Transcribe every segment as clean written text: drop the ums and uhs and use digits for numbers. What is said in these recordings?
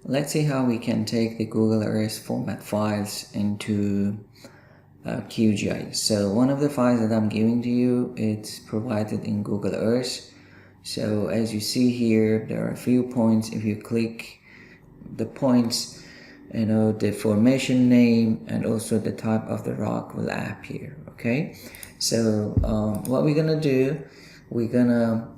Let's see how we can take the Google Earth format files into QGIS. So one of the files that I'm giving to you, it's provided in Google Earth. So as you see here, there are a few points. If you click the points, the formation name and also the type of the rock will appear. Okay, so what we're gonna do, we're gonna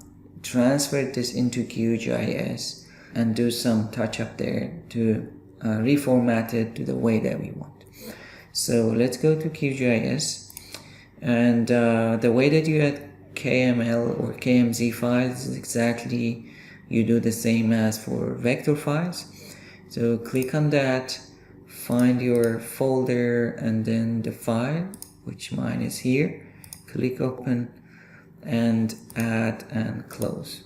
transfer this into QGIS and do some touch up there to reformat it to the way that we want. So let's go to QGIS, and the way that you add KML or KMZ files is exactly you do the same as for vector files. So click on that, find your folder and then the file, which mine is here. Click open and add and close.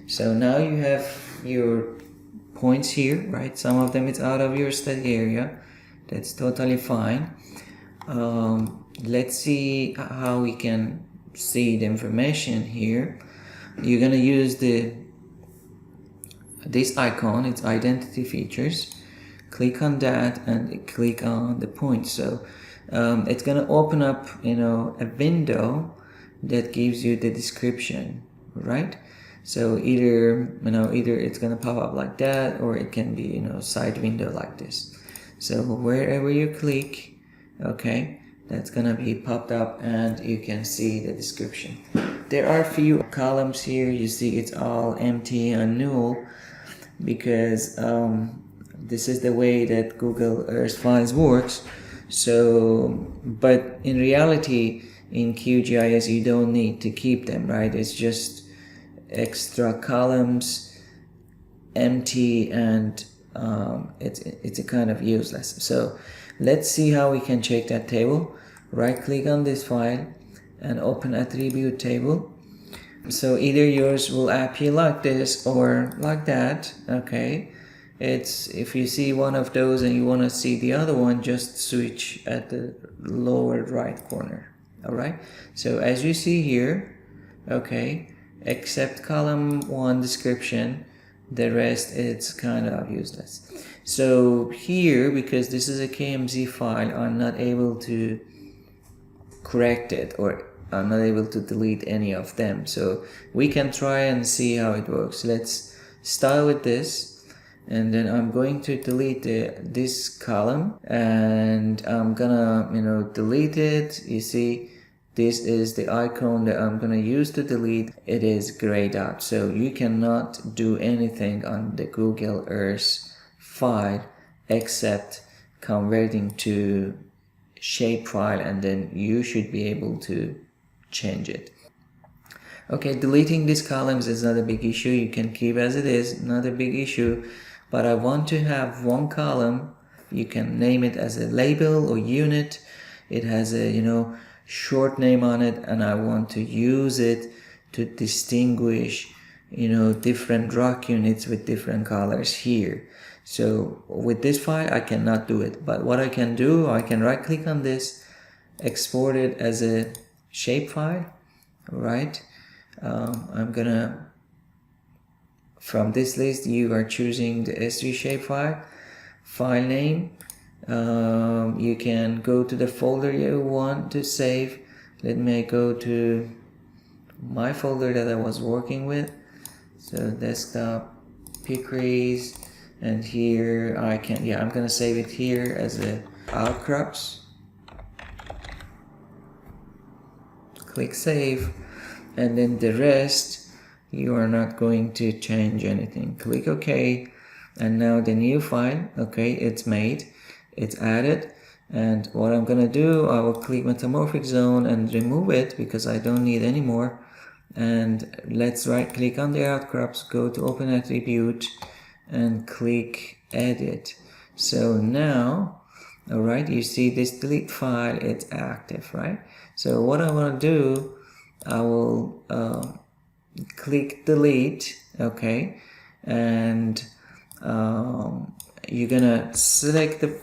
So now you have your points here, right? Some of them it's out of your study area. That's totally fine. Let's see how we can see the information here. You're gonna use this icon, it's identity features. Click on that and click on the point. So it's gonna open up a window that gives you the description, right? So either it's gonna pop up like that, or it can be side window like this. So wherever you click, okay, that's gonna be popped up and you can see the description. There are a few columns here. You see it's all empty and null because this is the way that Google Earth files works. So, but in reality, in QGIS you don't need to keep them, right? It's just extra columns, empty, and it's a kind of useless. So let's see how we can check that table. Right click on this file and open attribute table. So either yours will appear like this or like that. Okay, it's if you see one of those and you want to see the other one, just switch at the lower right corner. All right, so as you see here, okay, except column 1 description, the rest it's kind of useless. So here, because this is a KMZ file, I'm not able to correct it, or I'm not able to delete any of them. So we can try and see how it works. Let's start with this, and then I'm going to delete this column, and I'm gonna delete it. You see, this is the icon that I'm gonna use to delete. It is grayed out, so you cannot do anything on the Google Earth file except converting to shapefile, and then you should be able to change it. Okay, deleting these columns is not a big issue. You can keep as it is, not a big issue. But I want to have one column. You can name it as a label or unit. It has a short name on it, and I want to use it to distinguish different rock units with different colors here. So with this file I cannot do it, but what I can do, I can right click on this, export it as a shapefile, right? I'm gonna, from this list you are choosing the S3 shapefile, file name. You can go to the folder you want to save. Let me go to my folder that I was working with, so desktop, picrays, and here I can, I'm gonna save it here as a outcrops. Click save, and then the rest you are not going to change anything. Click OK, and now the new file, okay, it's made, it's added. And what I'm gonna do, I will click metamorphic zone and remove it because I don't need any more. And let's right click on the outcrops, go to open attribute and click edit. So now, all right, you see this delete file, it's active, right? So what I want to do, I will click delete, okay, and you're gonna select the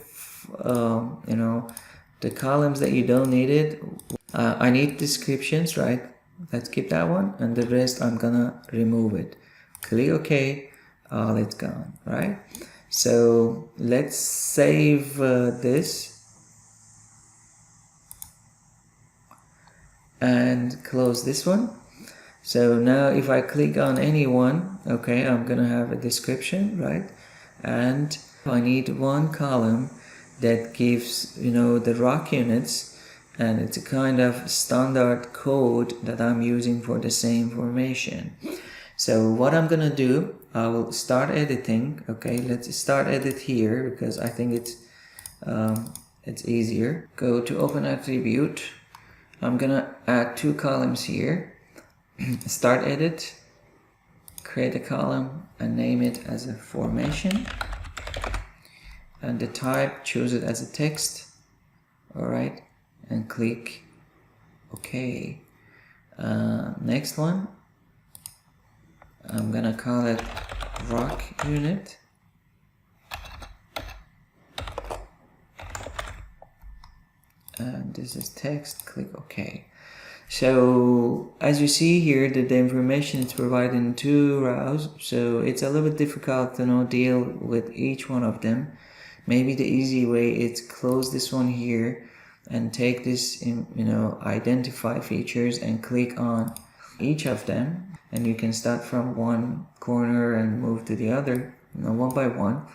the columns that you don't need it. I need descriptions, right? Let's keep that one, and the rest I'm gonna remove it. Click OK, all it's gone, right? So let's save this and close this one. So now if I click on any one, okay, I'm gonna have a description, right? And I need one column that gives, you know, the rock units, and it's a kind of standard code that I'm using for the same formation. So what I'm gonna do, I will start editing. Okay, let's start edit here because I think it's easier. Go to open attribute. I'm gonna add two columns here. Start edit, create a column and name it as a formation, and the type, choose it as a text. All right, and click OK. Next one, I'm gonna call it rock unit. And this is text, click OK. So as you see here that the information is provided in two rows, so it's a little bit difficult to deal with each one of them. Maybe the easy way is close this one here and take this identify features and click on each of them, and you can start from one corner and move to the other, one by one.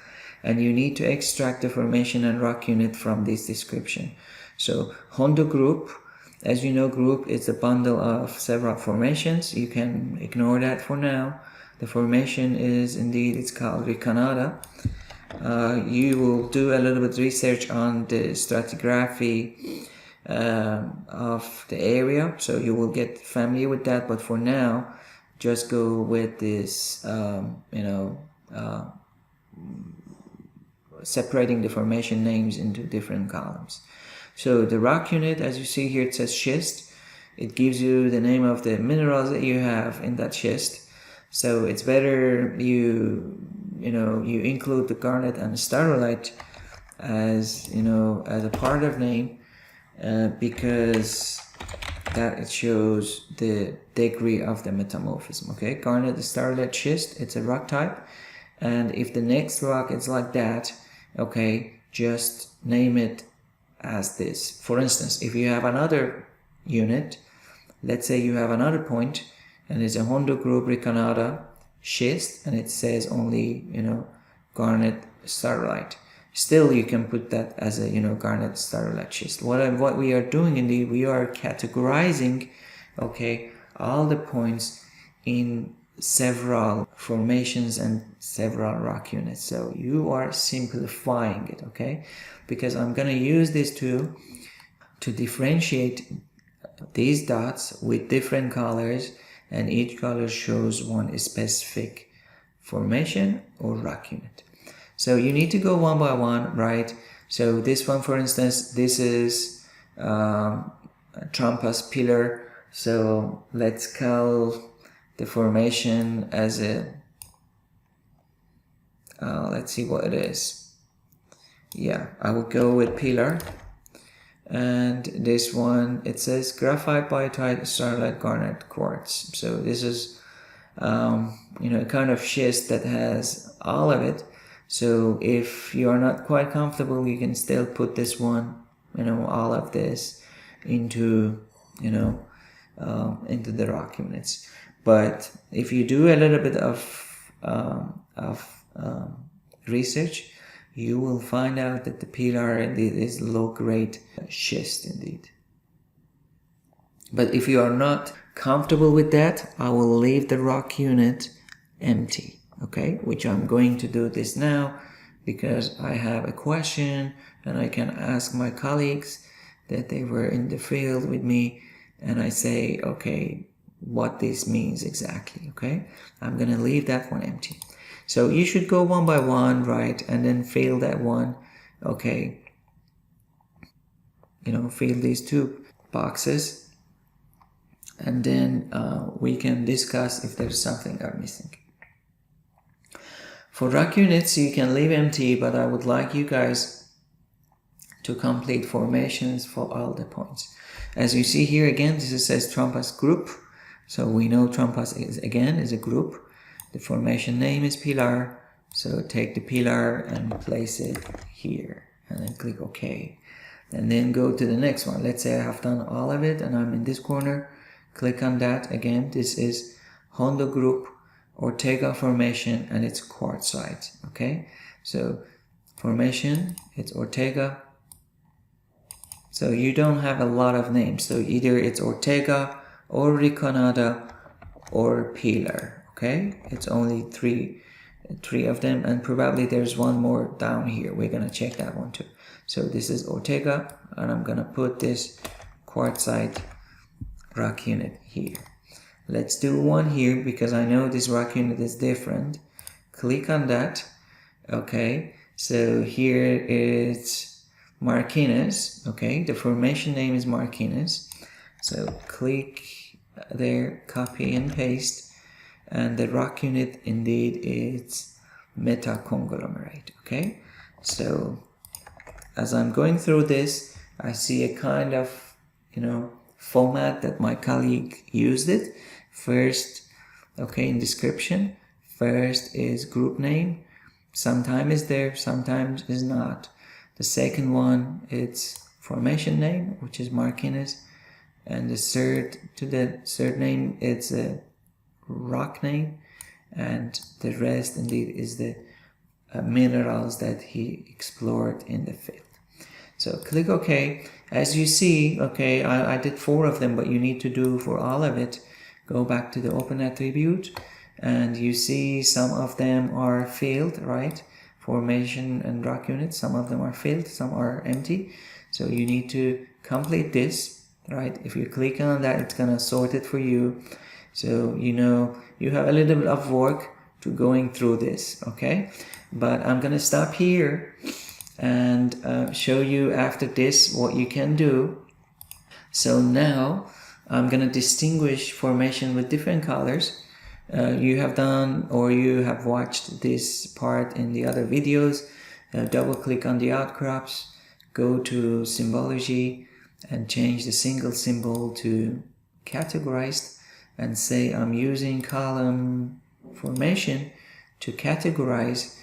And you need to extract the formation and rock unit from this description. So Hondo group, as you know, group is a bundle of several formations. You can ignore that for now. The formation is indeed, it's called Ricanada. You will do a little bit research on the stratigraphy of the area, so you will get familiar with that. But for now, just go with this, separating the formation names into different columns. So the rock unit, as you see here, it says schist. It gives you the name of the minerals that you have in that schist. So it's better you include the garnet and the starolite as as a part of name, because that it shows the degree of the metamorphism. Okay, garnet, the starolite, schist, it's a rock type, and if the next rock is like that, okay, just name it as this. For instance, if you have another unit, let's say you have another point and it's a Hondo group Ricanada schist, and it says only garnet starolite, still you can put that as a garnet starolite schist. What we are doing, indeed, we are categorizing, okay, all the points in several formations and several rock units. So you are simplifying it, okay, because I'm going to use this to differentiate these dots with different colors, and each color shows one specific formation or rock unit. So you need to go one by one, right? So this one, for instance, this is Trampas pillar. So let's call the formation as a let's see what it is. Yeah, I will go with pillar. And this one, it says graphite, biotite, starlight, garnet, quartz. So this is a kind of schist that has all of it. So if you are not quite comfortable, you can still put this one, all of this into into the rock units. But if you do a little bit of research, you will find out that the pillar indeed is low-grade schist indeed. But if you are not comfortable with that, I will leave the rock unit empty, okay? Which I'm going to do this now because I have a question and I can ask my colleagues that they were in the field with me, and I say, okay, what this means exactly, okay? I'm gonna leave that one empty. So you should go one by one, right? And then fill that one, okay? Fill these two boxes, and then we can discuss if there's something I'm missing. For rock units, you can leave empty, but I would like you guys to complete formations for all the points. As you see here again, this says Trampas group. So we know Trampas is a group. The formation name is pillar. So take the pillar and place it here and then click OK. And then go to the next one. Let's say I have done all of it and I'm in this corner. Click on that. Again, this is Hondo Group, Ortega Formation, and it's quartzite. Okay, so formation, it's Ortega. So you don't have a lot of names. So either it's Ortega or Riconada or Pillar. Okay, it's only three of them, and probably there's one more down here. We're gonna check that one too. So this is Ortega, and I'm gonna put this quartzite rock unit here. Let's do one here because I know this rock unit is different. Click on that. Okay, so here it's Marquinez. Okay, the formation name is Marquinez. So click there, copy and paste. And the rock unit indeed is metaconglomerate. Okay, so as I'm going through this, I see a kind of format that my colleague used it. First, okay, in description, first is group name. Sometimes is there, sometimes is not. The second one, it's formation name, which is Marquinez, and the third name, it's a rock name, and the rest indeed is the minerals that he explored in the field. So click OK. As you see, okay, I did 4 of them, but you need to do for all of it. Go back to the open attribute, and you see some of them are filled, right? Formation and rock units, some of them are filled, some are empty. So you need to complete this, right? If you click on that, it's gonna sort it for you. So you have a little bit of work to going through this, okay? But I'm gonna stop here and show you after this what you can do. So now I'm gonna distinguish formation with different colors. You have done or you have watched this part in the other videos. Double click on the outcrops, go to symbology and change the single symbol to categorized, and say I'm using column formation to categorize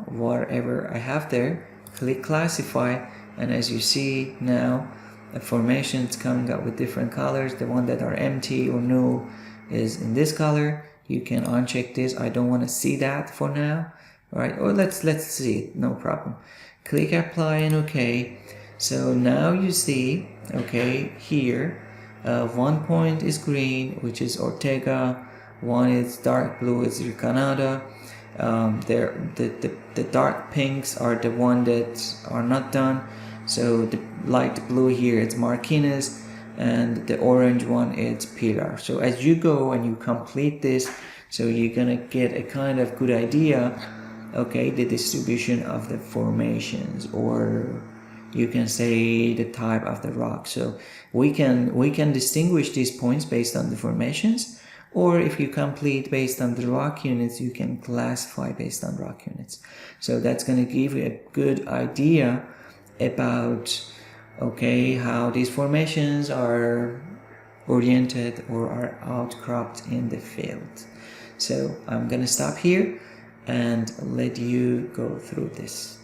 whatever I have there. Click classify, and as you see now, the formation is coming up with different colors. The one that are empty or null is in this color. You can uncheck this. I don't want to see that for now. All right, or let's see it, no problem. Click apply and OK. So now you see, okay, here 1 point is green, which is Ortega. 1 is dark blue, is Riconada. The dark pinks are the one that are not done. So the light blue here, it's Marquinez, and the orange one, it's Pilar. So as you go and you complete this, so you're gonna get a kind of good idea, okay, the distribution of the formations, or you can say the type of the rock. So we can distinguish these points based on the formations, or if you complete based on the rock units, you can classify based on rock units. So that's going to give you a good idea about, okay, how these formations are oriented or are outcropped in the field. So I'm going to stop here and let you go through this.